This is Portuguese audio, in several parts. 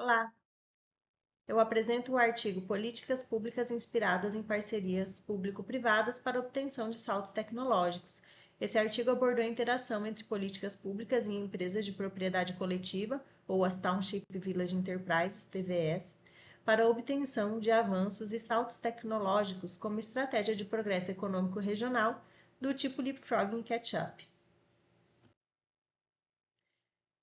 Olá, eu apresento o artigo Políticas Públicas Inspiradas em Parcerias Público-Privadas para Obtenção de Saltos Tecnológicos. Esse artigo abordou a interação entre políticas públicas e empresas de propriedade coletiva, ou as Township Village Enterprises, TVS, para a obtenção de avanços e saltos tecnológicos como estratégia de progresso econômico regional do tipo leapfrogging catch-up.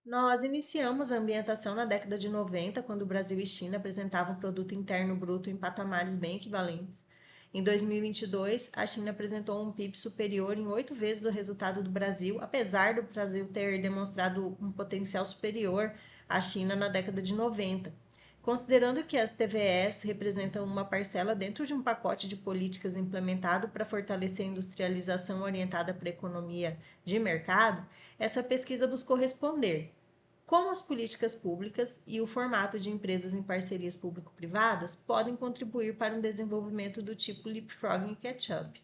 Nós iniciamos a ambientação na década de 90, quando o Brasil e China apresentavam um produto interno bruto em patamares bem equivalentes. Em 2022, a China apresentou um PIB superior em 8 vezes o resultado do Brasil, apesar do Brasil ter demonstrado um potencial superior à China na década de 90. Considerando que as TVS representam uma parcela dentro de um pacote de políticas implementado para fortalecer a industrialização orientada para a economia de mercado, essa pesquisa buscou responder como as políticas públicas e o formato de empresas em parcerias público-privadas podem contribuir para um desenvolvimento do tipo leapfrogging catch-up.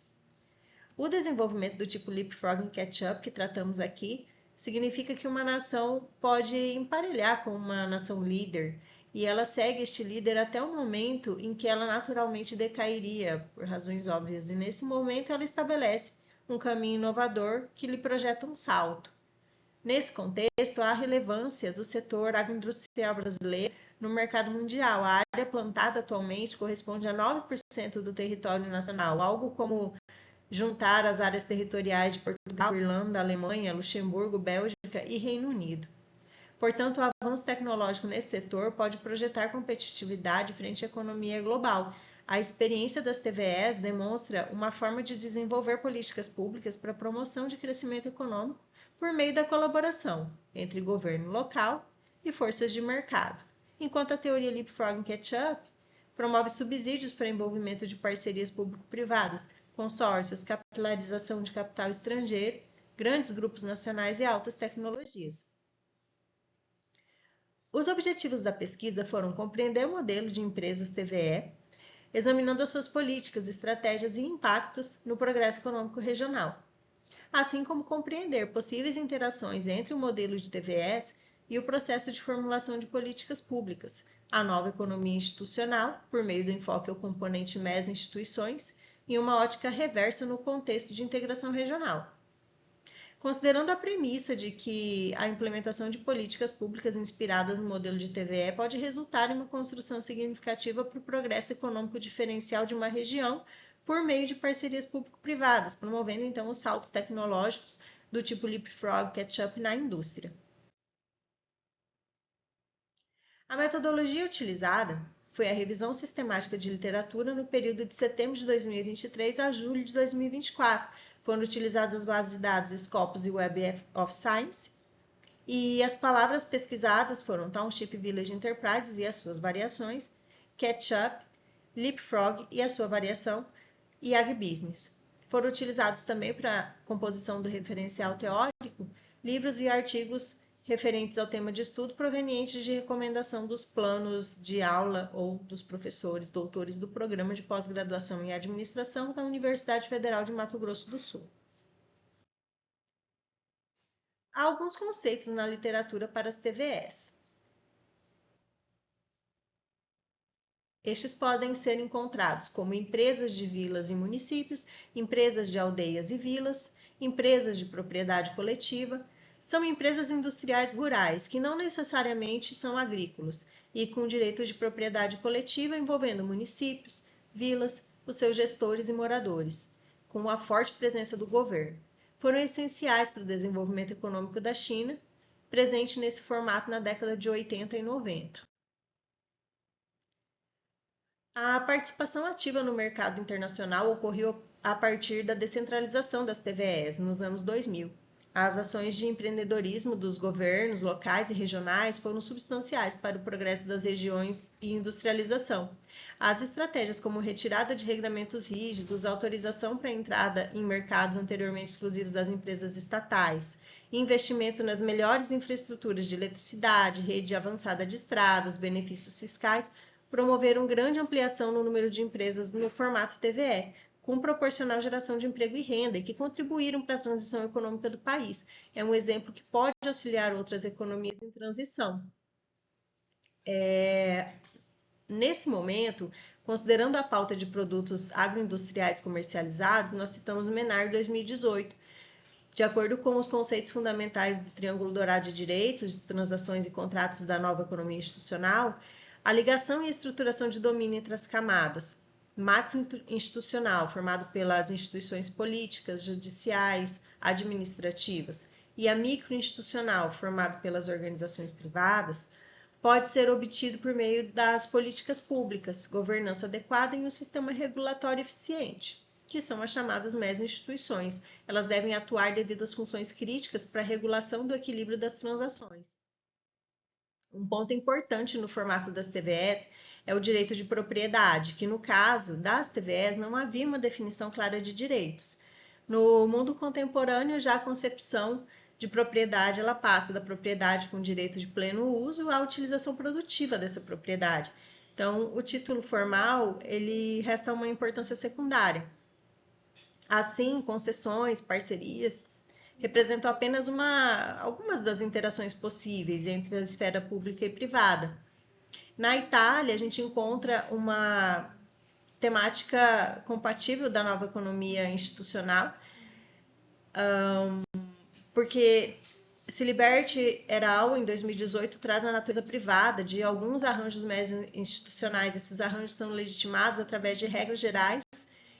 O desenvolvimento do tipo leapfrogging catch-up que tratamos aqui significa que uma nação pode emparelhar com uma nação líder e ela segue este líder até o momento em que ela naturalmente decairia, por razões óbvias, e nesse momento ela estabelece um caminho inovador que lhe projeta um salto. Nesse contexto, há a relevância do setor agroindustrial brasileiro no mercado mundial. A área plantada atualmente corresponde a 9% do território nacional, algo como juntar as áreas territoriais de Portugal, Irlanda, Alemanha, Luxemburgo, Bélgica e Reino Unido. Portanto, o avanço tecnológico nesse setor pode projetar competitividade frente à economia global. A experiência das TVEs demonstra uma forma de desenvolver políticas públicas para a promoção de crescimento econômico por meio da colaboração entre governo local e forças de mercado, enquanto a teoria Leapfrogging Catch-up promove subsídios para envolvimento de parcerias público-privadas, consórcios, capilarização de capital estrangeiro, grandes grupos nacionais e altas tecnologias. Os objetivos da pesquisa foram compreender o modelo de empresas TVE, examinando as suas políticas, estratégias e impactos no progresso econômico regional, assim como compreender possíveis interações entre o modelo de TVS e o processo de formulação de políticas públicas, a nova economia institucional, por meio do enfoque ao componente meso-instituições, e uma ótica reversa no contexto de integração regional. Considerando a premissa de que a implementação de políticas públicas inspiradas no modelo de TVE pode resultar em uma construção significativa para o progresso econômico diferencial de uma região por meio de parcerias público-privadas, promovendo então os saltos tecnológicos do tipo leapfrog catch-up na indústria. A metodologia utilizada foi a revisão sistemática de literatura no período de setembro de 2023 a julho de 2024. Foram utilizadas as bases de dados Scopus e Web of Science, e as palavras pesquisadas foram Township Village Enterprises e as suas variações, Catch-up, Leapfrog e a sua variação, e Agribusiness. Foram utilizados também para a composição do referencial teórico, livros e artigos referentes ao tema de estudo provenientes de recomendação dos planos de aula ou dos professores doutores do programa de pós-graduação em administração da Universidade Federal de Mato Grosso do Sul. Há alguns conceitos na literatura para as TVS. Estes podem ser encontrados como empresas de vilas e municípios, empresas de aldeias e vilas, empresas de propriedade coletiva. São empresas industriais rurais que não necessariamente são agrícolas e com direito de propriedade coletiva envolvendo municípios, vilas, os seus gestores e moradores, com a forte presença do governo. Foram essenciais para o desenvolvimento econômico da China, presente nesse formato na década de 80 e 90. A participação ativa no mercado internacional ocorreu a partir da descentralização das TVEs nos anos 2000. As ações de empreendedorismo dos governos locais e regionais foram substanciais para o progresso das regiões e industrialização. As estratégias como retirada de regramentos rígidos, autorização para entrada em mercados anteriormente exclusivos das empresas estatais, investimento nas melhores infraestruturas de eletricidade, rede avançada de estradas, benefícios fiscais, promoveram grande ampliação no número de empresas no formato TVE, com proporcional geração de emprego e renda e que contribuíram para a transição econômica do país. É um exemplo que pode auxiliar outras economias em transição. Nesse momento, considerando a pauta de produtos agroindustriais comercializados, nós citamos o MENAR 2018. De acordo com os conceitos fundamentais do Triângulo Dourado de Direitos, de Transações e Contratos da Nova Economia Institucional, a ligação e estruturação de domínio entre as camadas macroinstitucional, formado pelas instituições políticas, judiciais, administrativas, e a microinstitucional, formado pelas organizações privadas, pode ser obtido por meio das políticas públicas, governança adequada e um sistema regulatório eficiente, que são as chamadas mesoinstituições. Elas devem atuar devido às funções críticas para a regulação do equilíbrio das transações. Um ponto importante no formato das TVS é o direito de propriedade, que no caso das TVS não havia uma definição clara de direitos. No mundo contemporâneo, já a concepção de propriedade ela passa da propriedade com direito de pleno uso à utilização produtiva dessa propriedade. Então, o título formal ele resta uma importância secundária. Assim, concessões, parcerias representam apenas algumas das interações possíveis entre a esfera pública e privada. Na Itália, a gente encontra uma temática compatível da nova economia institucional, porque Siliberte et al., em 2018, traz a natureza privada de alguns arranjos meso-institucionais. Esses arranjos são legitimados através de regras gerais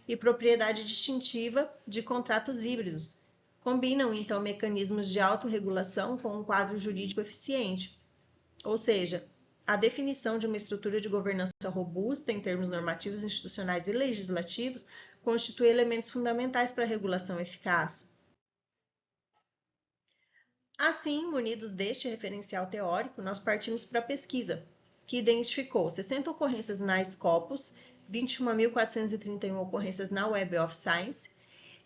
e propriedade distintiva de contratos híbridos. Combinam, então, mecanismos de autorregulação com um quadro jurídico eficiente, ou seja, a definição de uma estrutura de governança robusta em termos normativos, institucionais e legislativos constitui elementos fundamentais para a regulação eficaz. Assim, munidos deste referencial teórico, nós partimos para a pesquisa, que identificou 60 ocorrências na Scopus, 21.431 ocorrências na Web of Science.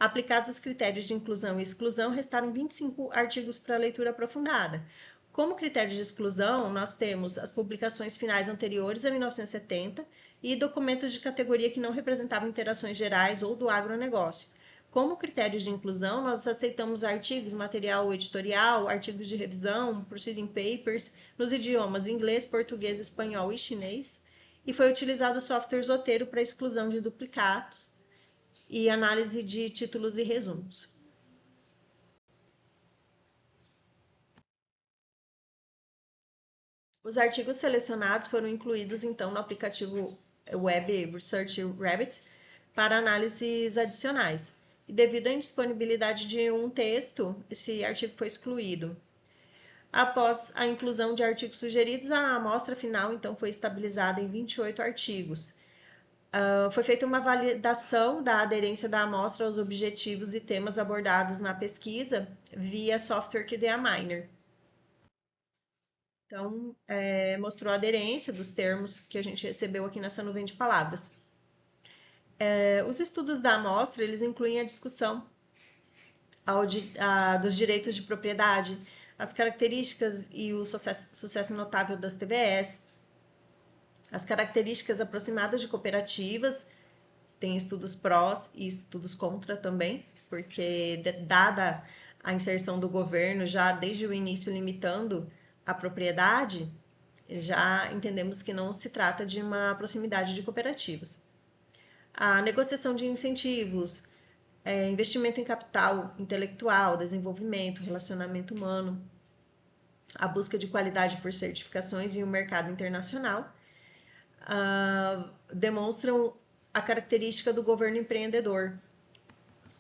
Aplicados os critérios de inclusão e exclusão, restaram 25 artigos para leitura aprofundada. Como critério de exclusão, nós temos as publicações finais anteriores a 1970 e documentos de categoria que não representavam interações gerais ou do agronegócio. Como critérios de inclusão, nós aceitamos artigos, material editorial, artigos de revisão, proceeding papers, nos idiomas inglês, português, espanhol e chinês, e foi utilizado o software Zotero para exclusão de duplicados e análise de títulos e resumos. Os artigos selecionados foram incluídos, então, no aplicativo Web Research Rabbit para análises adicionais. E devido à indisponibilidade de um texto, esse artigo foi excluído. Após a inclusão de artigos sugeridos, a amostra final, então, foi estabilizada em 28 artigos. Foi feita uma validação da aderência da amostra aos objetivos e temas abordados na pesquisa via software QDA Miner. Então, mostrou a aderência dos termos que a gente recebeu aqui nessa nuvem de palavras. Os estudos da amostra, eles incluem a discussão dos direitos de propriedade, as características e o sucesso notável das TVS, as características aproximadas de cooperativas, tem estudos prós e estudos contra também, porque dada a inserção do governo já desde o início limitando a propriedade, já entendemos que não se trata de uma proximidade de cooperativas. A negociação de incentivos, investimento em capital intelectual, desenvolvimento, relacionamento humano, a busca de qualidade por certificações e o mercado internacional, demonstram a característica do governo empreendedor.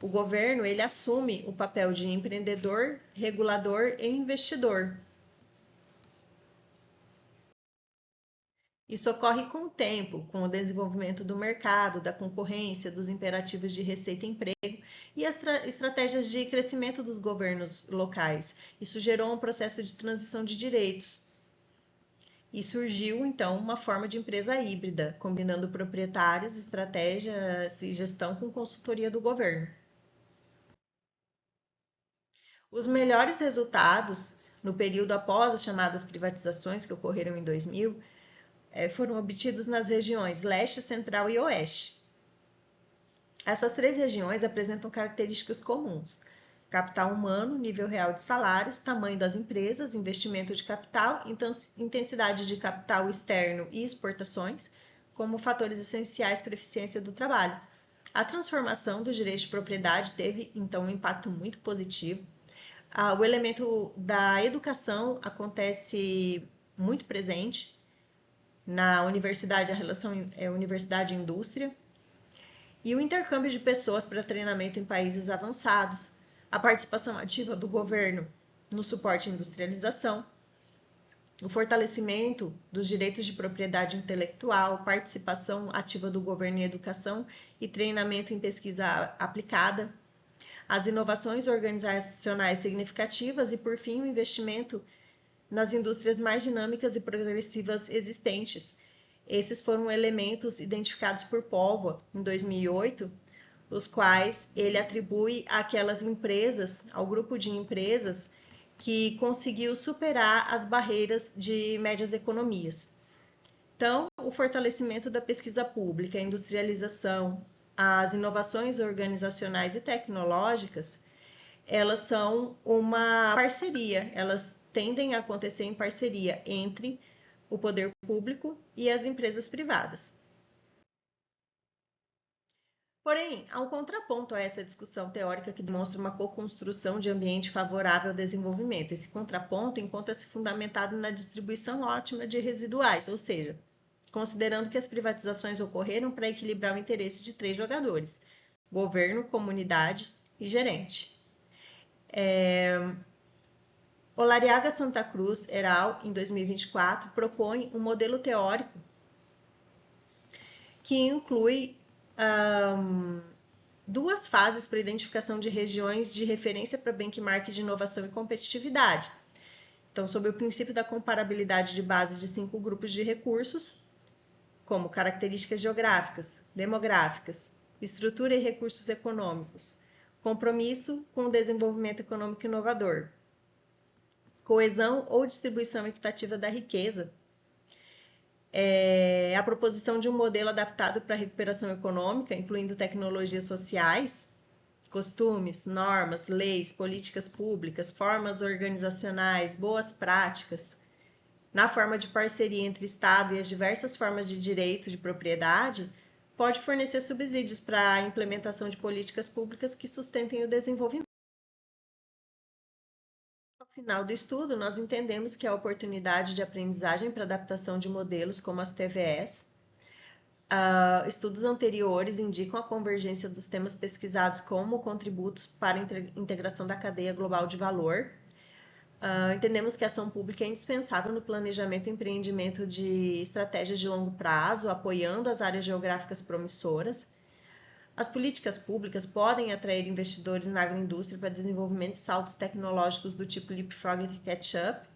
O governo ele assume o papel de empreendedor, regulador e investidor. Isso ocorre com o tempo, com o desenvolvimento do mercado, da concorrência, dos imperativos de receita e emprego e as estratégias de crescimento dos governos locais. Isso gerou um processo de transição de direitos. E surgiu, então, uma forma de empresa híbrida, combinando proprietários, estratégias e gestão com consultoria do governo. Os melhores resultados, no período após as chamadas privatizações que ocorreram em 2000, foram obtidos nas regiões leste, central e oeste. Essas três regiões apresentam características comuns. capital humano, nível real de salários, tamanho das empresas, investimento de capital, intensidade de capital externo e exportações, como fatores essenciais para a eficiência do trabalho. A transformação dos direitos de propriedade teve, então, um impacto muito positivo. O elemento da educação acontece muito presente na universidade, a relação universidade e indústria, e o intercâmbio de pessoas para treinamento em países avançados, a participação ativa do governo no suporte à industrialização, o fortalecimento dos direitos de propriedade intelectual, participação ativa do governo em educação e treinamento em pesquisa aplicada, as inovações organizacionais significativas e, por fim, o investimento nas indústrias mais dinâmicas e progressivas existentes. Esses foram elementos identificados por Póvoa em 2008, os quais ele atribui àquelas empresas, ao grupo de empresas que conseguiu superar as barreiras de médias economias. Então, o fortalecimento da pesquisa pública, a industrialização, as inovações organizacionais e tecnológicas, elas são uma parceria, elas tendem a acontecer em parceria entre o poder público e as empresas privadas. Porém, há um contraponto a essa discussão teórica que demonstra uma co-construção de ambiente favorável ao desenvolvimento. Esse contraponto encontra-se fundamentado na distribuição ótima de residuais, ou seja, considerando que as privatizações ocorreram para equilibrar o interesse de 3 jogadores: governo, comunidade e gerente. Olariaga Santa Cruz et al., em 2024, propõe um modelo teórico que inclui duas fases para a identificação de regiões de referência para benchmark de inovação e competitividade. Então, sob o princípio da comparabilidade de base de 5 grupos de recursos, como características geográficas, demográficas, estrutura e recursos econômicos, compromisso com o desenvolvimento econômico inovador, coesão ou distribuição equitativa da riqueza, a proposição de um modelo adaptado para a recuperação econômica, incluindo tecnologias sociais, costumes, normas, leis, políticas públicas, formas organizacionais, boas práticas, na forma de parceria entre Estado e as diversas formas de direito de propriedade, pode fornecer subsídios para a implementação de políticas públicas que sustentem o desenvolvimento. Ao final do estudo, nós entendemos que a oportunidade de aprendizagem para adaptação de modelos como as TVS, estudos anteriores indicam a convergência dos temas pesquisados como contributos para a integração da cadeia global de valor. Entendemos que a ação pública é indispensável no planejamento e empreendimento de estratégias de longo prazo, apoiando as áreas geográficas promissoras. As políticas públicas podem atrair investidores na agroindústria para desenvolvimento de saltos tecnológicos do tipo leapfrog e catch-up,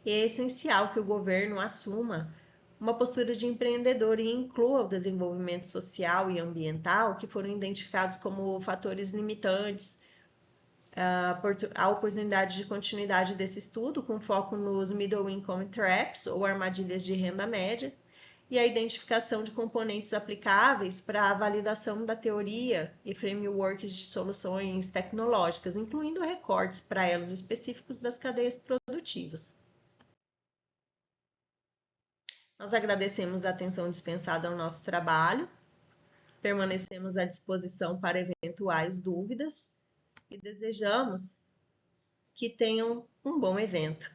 e é essencial que o governo assuma uma postura de empreendedor e inclua o desenvolvimento social e ambiental, que foram identificados como fatores limitantes à oportunidade de continuidade desse estudo, com foco nos middle income traps, ou armadilhas de renda média, e a identificação de componentes aplicáveis para a validação da teoria e frameworks de soluções tecnológicas, incluindo recortes para elos específicos das cadeias produtivas. Nós agradecemos a atenção dispensada ao nosso trabalho, permanecemos à disposição para eventuais dúvidas e desejamos que tenham um bom evento.